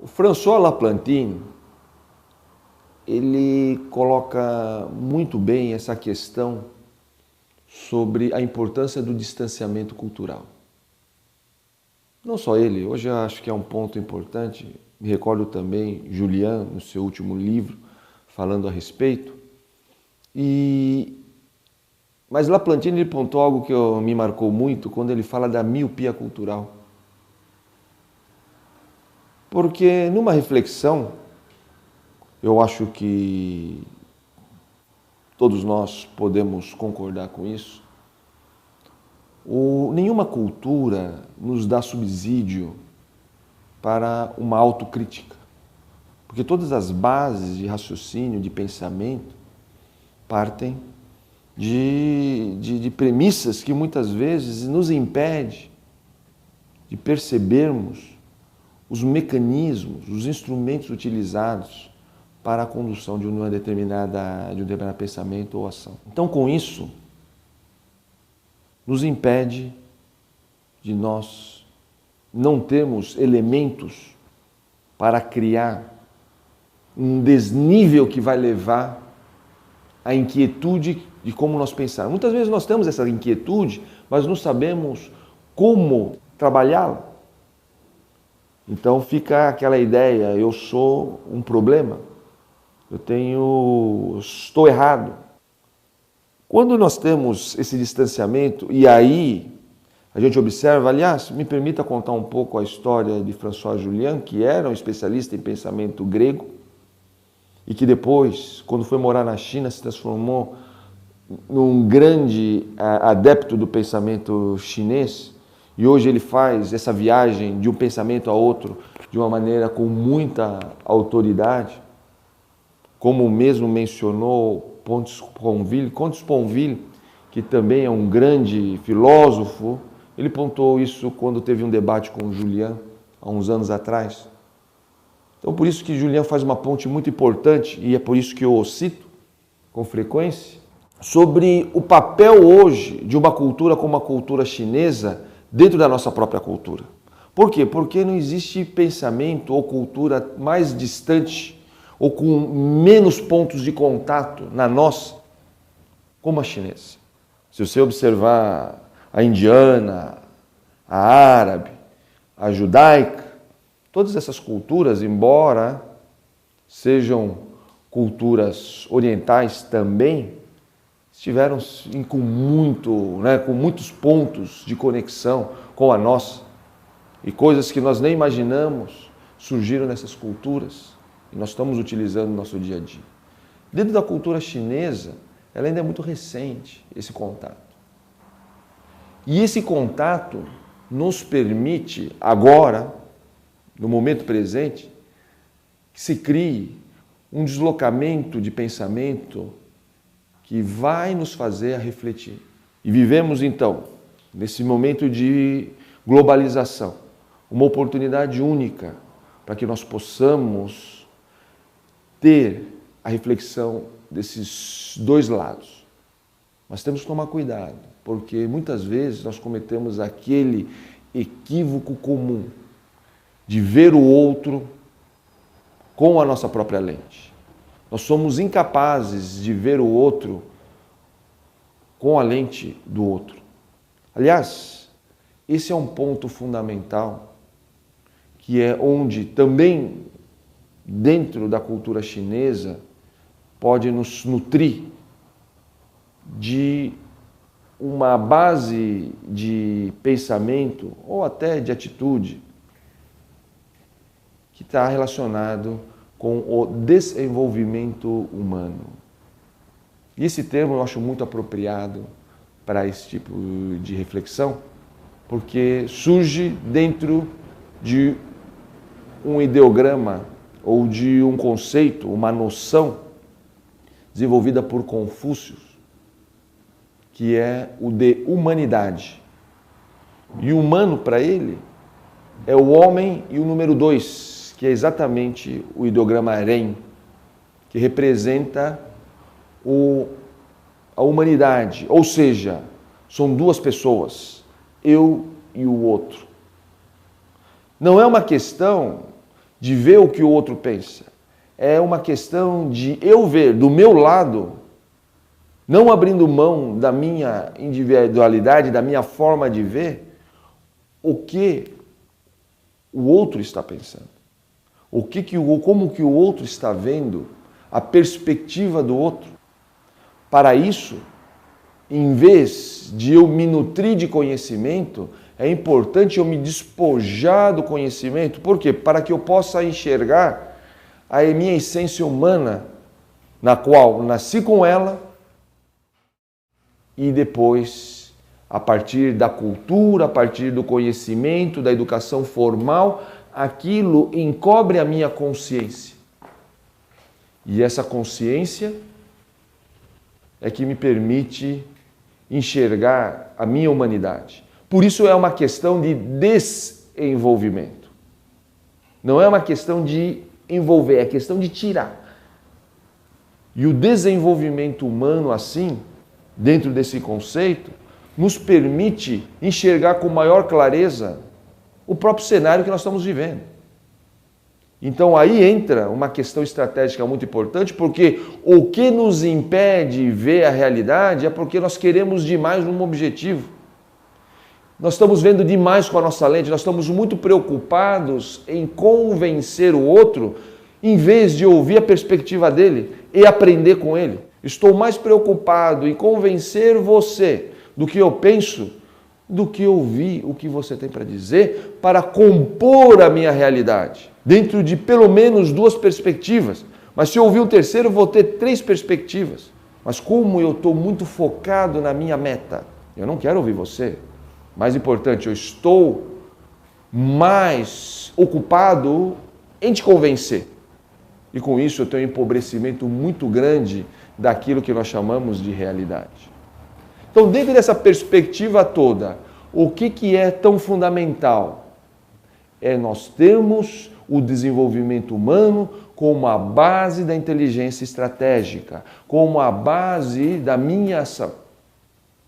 O François Laplantine, ele coloca muito bem essa questão sobre a importância do distanciamento cultural. Não só ele, hoje eu acho que é um ponto importante, me recordo também Julian, no seu último livro, falando a respeito. Mas Laplantine ele pontou algo que me marcou muito quando ele fala da miopia cultural. Porque numa reflexão, eu acho que todos nós podemos concordar com isso, nenhuma cultura nos dá subsídio para uma autocrítica. Porque todas as bases de raciocínio, de pensamento, partem de premissas que muitas vezes nos impedem de percebermos os mecanismos, os instrumentos utilizados para a condução de um determinado pensamento ou ação. Então, com isso, nos impede de nós não termos elementos para criar um desnível que vai levar à inquietude de como nós pensarmos. Muitas vezes nós temos essa inquietude, mas não sabemos como trabalhá-la. Então fica aquela ideia, eu sou um problema, estou errado. Quando nós temos esse distanciamento, e aí a gente observa, aliás, me permita contar um pouco a história de François Julian, que era um especialista em pensamento grego, e que depois, quando foi morar na China, se transformou num grande adepto do pensamento chinês, e hoje ele faz essa viagem de um pensamento a outro de uma maneira com muita autoridade, como mesmo mencionou Comte Sponville, que também é um grande filósofo, ele pontuou isso quando teve um debate com o Julian, há uns anos atrás. Então, por isso que Julian faz uma ponte muito importante, e é por isso que eu o cito com frequência, sobre o papel hoje de uma cultura como a cultura chinesa dentro da nossa própria cultura. Por quê? Porque não existe pensamento ou cultura mais distante ou com menos pontos de contato na nossa como a chinesa. Se você observar a indiana, a árabe, a judaica, todas essas culturas, embora sejam culturas orientais também, estiveram com muitos pontos de conexão com a nossa. E coisas que nós nem imaginamos surgiram nessas culturas e nós estamos utilizando no nosso dia a dia. Dentro da cultura chinesa, ela ainda é muito recente, esse contato. E esse contato nos permite, agora, no momento presente, que se crie um deslocamento de pensamento que vai nos fazer a refletir. E vivemos, então, nesse momento de globalização, uma oportunidade única para que nós possamos ter a reflexão desses dois lados. Mas temos que tomar cuidado, porque muitas vezes nós cometemos aquele equívoco comum de ver o outro com a nossa própria lente. Nós somos incapazes de ver o outro com a lente do outro. Aliás, esse é um ponto fundamental, que é onde também, dentro da cultura chinesa, pode nos nutrir de uma base de pensamento ou até de atitude que está relacionado com o desenvolvimento humano. E esse termo eu acho muito apropriado para esse tipo de reflexão, porque surge dentro de um ideograma ou de um conceito, uma noção desenvolvida por Confúcio, que é o de humanidade. E o humano, para ele, é o homem e o número 2, que é exatamente o ideograma Ren, que representa a humanidade, ou seja, são duas pessoas, eu e o outro. Não é uma questão de ver o que o outro pensa. É uma questão de eu ver do meu lado, não abrindo mão da minha individualidade, da minha forma de ver, o que o outro está pensando. Como que o outro está vendo, a perspectiva do outro. Para isso, em vez de eu me nutrir de conhecimento, é importante eu me despojar do conhecimento. Por quê? Para que eu possa enxergar a minha essência humana, na qual nasci com ela, e depois, a partir da cultura, a partir do conhecimento, da educação formal, aquilo encobre a minha consciência. E essa consciência é que me permite enxergar a minha humanidade. Por isso é uma questão de desenvolvimento. Não é uma questão de envolver, é questão de tirar. E o desenvolvimento humano, assim, dentro desse conceito, nos permite enxergar com maior clareza o próprio cenário que nós estamos vivendo. Então aí entra uma questão estratégica muito importante, porque o que nos impede de ver a realidade é porque nós queremos demais um objetivo. Nós estamos vendo demais com a nossa lente, nós estamos muito preocupados em convencer o outro, em vez de ouvir a perspectiva dele e aprender com ele. Estou mais preocupado em convencer você do que eu penso, do que ouvir o que você tem para dizer para compor a minha realidade, dentro de pelo menos duas perspectivas. Mas se eu ouvir um terceiro, eu vou ter três perspectivas. Mas como eu estou muito focado na minha meta, eu não quero ouvir você. Mais importante, eu estou mais ocupado em te convencer. E com isso eu tenho um empobrecimento muito grande daquilo que nós chamamos de realidade. Então, dentro dessa perspectiva toda, o que é tão fundamental? É nós termos o desenvolvimento humano como a base da inteligência estratégica, como a base da minha ação.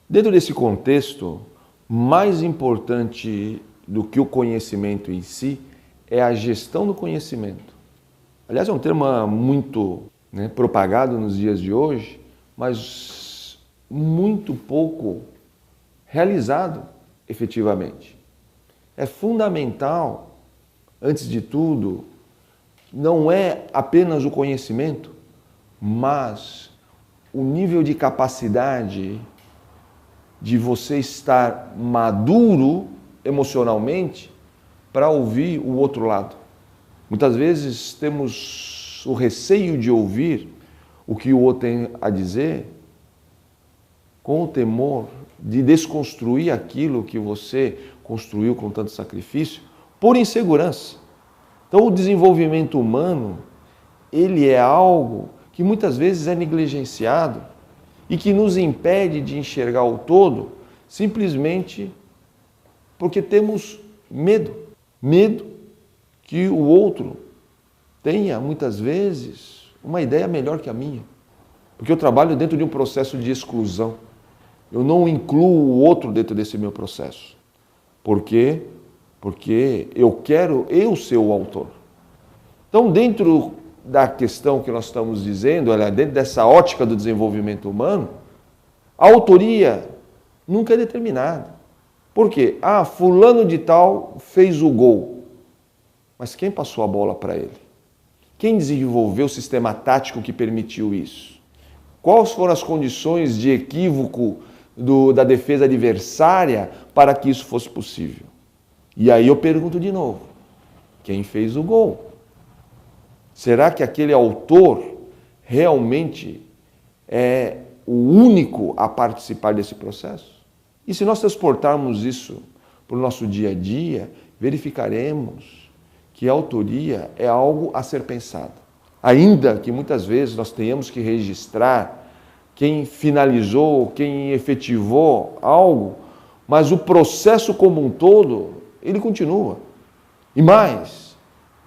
Dentro desse contexto, mais importante do que o conhecimento em si é a gestão do conhecimento. Aliás, é um termo muito propagado nos dias de hoje, mas muito pouco realizado efetivamente. É fundamental, antes de tudo, não é apenas o conhecimento, mas o nível de capacidade de você estar maduro emocionalmente para ouvir o outro lado. Muitas vezes temos o receio de ouvir o que o outro tem a dizer, com o temor de desconstruir aquilo que você construiu com tanto sacrifício, por insegurança. Então, o desenvolvimento humano, ele é algo que muitas vezes é negligenciado e que nos impede de enxergar o todo, simplesmente porque temos medo. Medo que o outro tenha, muitas vezes, uma ideia melhor que a minha. Porque eu trabalho dentro de um processo de exclusão. Eu não incluo o outro dentro desse meu processo. Por quê? Porque eu quero eu ser o autor. Então, dentro da questão que nós estamos dizendo, dentro dessa ótica do desenvolvimento humano, a autoria nunca é determinada. Por quê? Fulano de tal fez o gol. Mas quem passou a bola para ele? Quem desenvolveu o sistema tático que permitiu isso? Quais foram as condições de equívoco da defesa adversária para que isso fosse possível? E aí eu pergunto de novo, quem fez o gol? Será que aquele autor realmente é o único a participar desse processo? E se nós transportarmos isso para o nosso dia a dia, verificaremos que a autoria é algo a ser pensado. Ainda que muitas vezes nós tenhamos que registrar quem finalizou, quem efetivou algo, mas o processo como um todo, ele continua. E mais,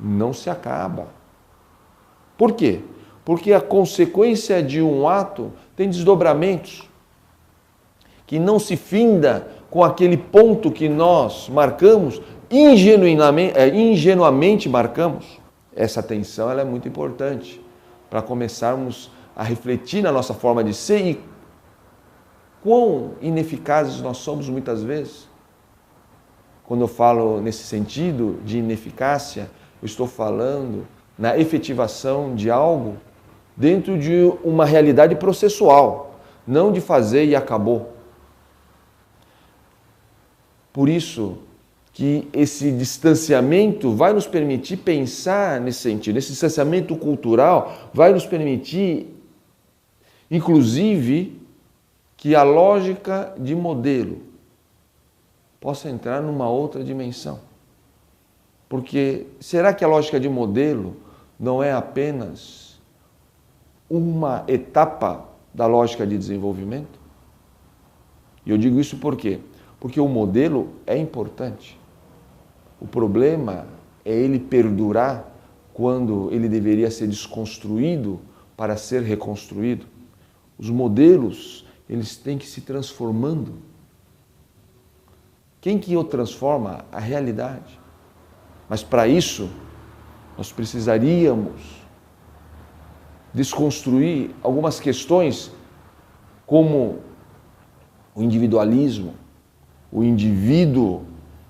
não se acaba. Por quê? Porque a consequência de um ato tem desdobramentos, que não se finda com aquele ponto que nós marcamos, ingenuamente marcamos. essa atenção ela é muito importante para começarmos a refletir na nossa forma de ser e quão ineficazes nós somos muitas vezes. Quando eu falo nesse sentido de ineficácia, eu estou falando na efetivação de algo dentro de uma realidade processual, não de fazer e acabou. Por isso que esse distanciamento vai nos permitir pensar nesse sentido. Esse distanciamento cultural vai nos permitir, inclusive, que a lógica de modelo possa entrar numa outra dimensão. Porque será que a lógica de modelo não é apenas uma etapa da lógica de desenvolvimento? E eu digo isso por quê? Porque o modelo é importante. O problema é ele perdurar quando ele deveria ser desconstruído para ser reconstruído. Os modelos, eles têm que se transformando. Quem que o transforma? A realidade. Mas para isso, nós precisaríamos desconstruir algumas questões como o individualismo, o indivíduo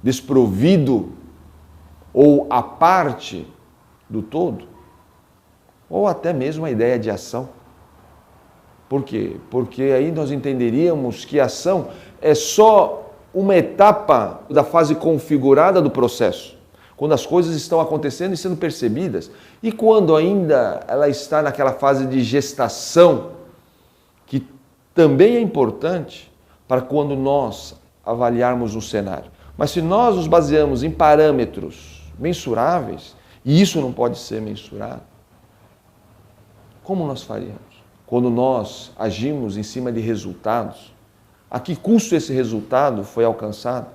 desprovido ou a parte do todo, ou até mesmo a ideia de ação. Por quê? Porque aí nós entenderíamos que a ação é só uma etapa da fase configurada do processo, quando as coisas estão acontecendo e sendo percebidas, e quando ainda ela está naquela fase de gestação, que também é importante para quando nós avaliarmos um cenário. Mas se nós nos baseamos em parâmetros mensuráveis, e isso não pode ser mensurado, como nós faríamos? Quando nós agimos em cima de resultados, a que custo esse resultado foi alcançado?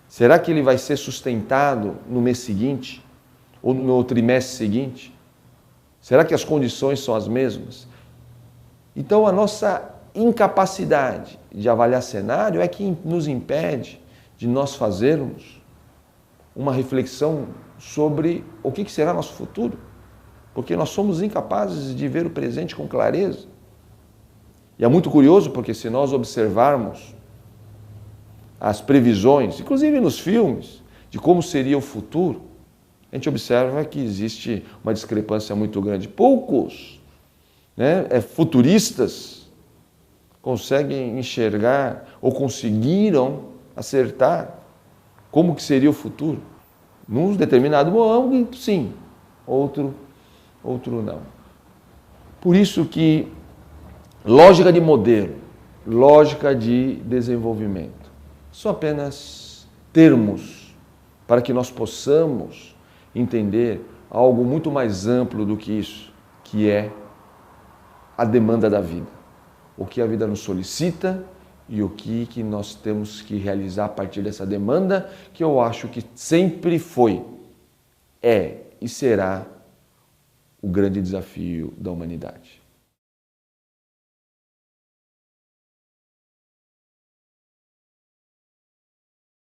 Será que ele vai ser sustentado no mês seguinte? Ou no trimestre seguinte? Será que as condições são as mesmas? Então a nossa incapacidade de avaliar cenário é que nos impede de nós fazermos uma reflexão sobre o que será nosso futuro. Porque nós somos incapazes de ver o presente com clareza. E é muito curioso porque se nós observarmos as previsões, inclusive nos filmes, de como seria o futuro, a gente observa que existe uma discrepância muito grande. Poucos futuristas conseguem enxergar ou conseguiram acertar como que seria o futuro. Num determinado ângulo, sim, outro não. Por isso que lógica de modelo, lógica de desenvolvimento, são apenas termos para que nós possamos entender algo muito mais amplo do que isso, que é a demanda da vida. O que a vida nos solicita e o que nós temos que realizar a partir dessa demanda, que eu acho que sempre foi, é e será o grande desafio da humanidade.